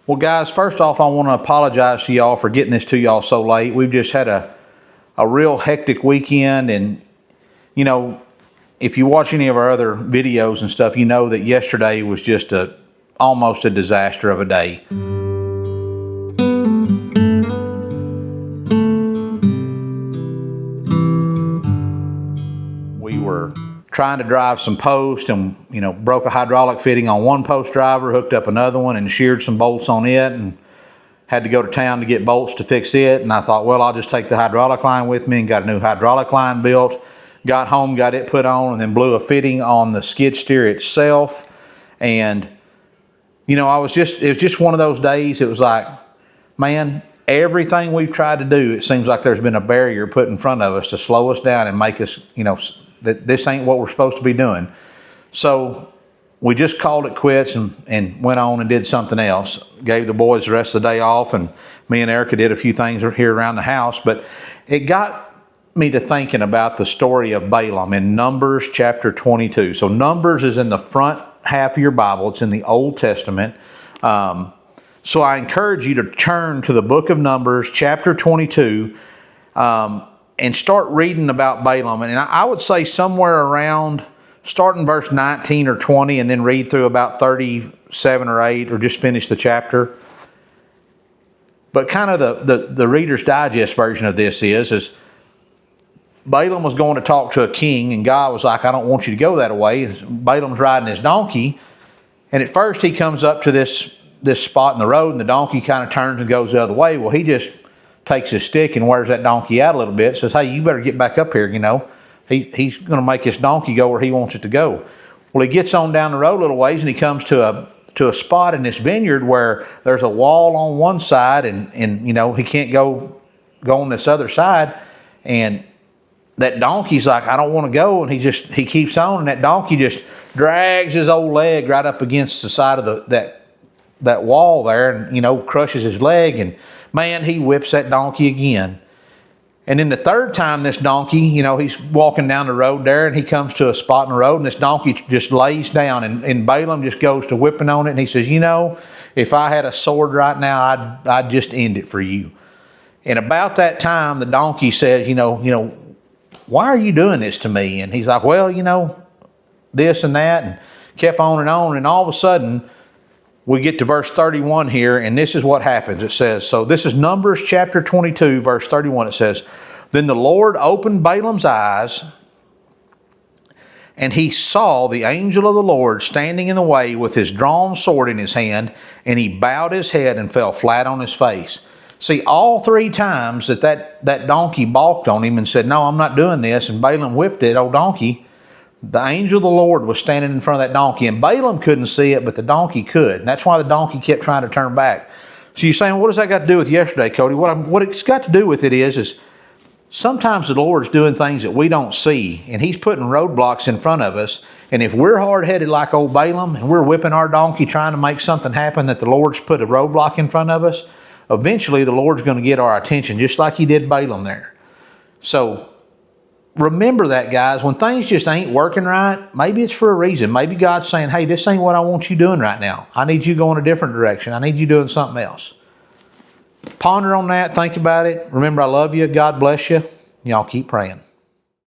Well, guys, first off, I want to apologize to y'all for getting this to y'all so late. We've just had a real hectic weekend, and you know, if you watch any of our other videos and stuff, you know that yesterday was just almost a disaster of a day. We were trying to drive some posts and, broke a hydraulic fitting on one post driver, hooked up another one and sheared some bolts on it, and had to go to town to get bolts to fix it. And I thought, well, I'll just take the hydraulic line with me, and got a new hydraulic line built. Got home, got it put on, and then blew a fitting on the skid steer itself. And, it was just one of those days. It was like, man, everything we've tried to do, it seems like there's been a barrier put in front of us to slow us down and make us, that this ain't what we're supposed to be doing. So we just called it quits and went on and did something else. Gave the boys the rest of the day off, and me and Erica did a few things here around the house. But it got me to thinking about the story of Balaam in Numbers chapter 22. So Numbers is in the front half of your Bible. It's in the Old Testament. So I encourage you to turn to the book of Numbers chapter 22 and start reading about Balaam. And I would say somewhere around, starting verse 19 or 20, and then read through about 37 or 8, or just finish the chapter. But kind of the Reader's Digest version of this is Balaam was going to talk to a king, and God was like, I don't want you to go that way. Balaam's riding his donkey, and at first he comes up to this spot in the road, and the donkey kind of turns and goes the other way. Well, he just takes his stick and wears that donkey out a little bit, says, hey, you better get back up here, He's going to make his donkey go where he wants it to go. Well, he gets on down the road a little ways, and he comes to a spot in this vineyard where there's a wall on one side, and he can't go on this other side. And that donkey's like, I don't want to go. And he keeps on, and that donkey just drags his old leg right up against the side of that wall there, and, crushes his leg. And man, he whips that donkey again. And then the third time this donkey, he's walking down the road there, and he comes to a spot in the road, and this donkey just lays down, and Balaam just goes to whipping on it, and he says, if I had a sword right now, I'd just end it for you. And about that time, the donkey says, why are you doing this to me? And he's like, well, this and that, and kept on, and all of a sudden, we get to verse 31 here, and this is what happens. It says, so this is Numbers chapter 22, verse 31. It says, then the Lord opened Balaam's eyes, and he saw the angel of the Lord standing in the way with his drawn sword in his hand, and he bowed his head and fell flat on his face. See, all three times that donkey balked on him and said, no, I'm not doing this, and Balaam whipped that old donkey, the angel of the Lord was standing in front of that donkey, and Balaam couldn't see it, but the donkey could. And that's why the donkey kept trying to turn back. So you're saying, what does that got to do with yesterday, Cody? What it's got to do with it is sometimes the Lord's doing things that we don't see, and he's putting roadblocks in front of us. And if we're hard-headed like old Balaam, and we're whipping our donkey trying to make something happen that the Lord's put a roadblock in front of us, eventually the Lord's going to get our attention, just like he did Balaam there. So remember that, guys. When things just ain't working right, maybe it's for a reason. Maybe God's saying, hey, this ain't what I want you doing right now. I need you going a different direction. I need you doing something else. Ponder on that. Think about it. Remember, I love you. God bless you. Y'all keep praying.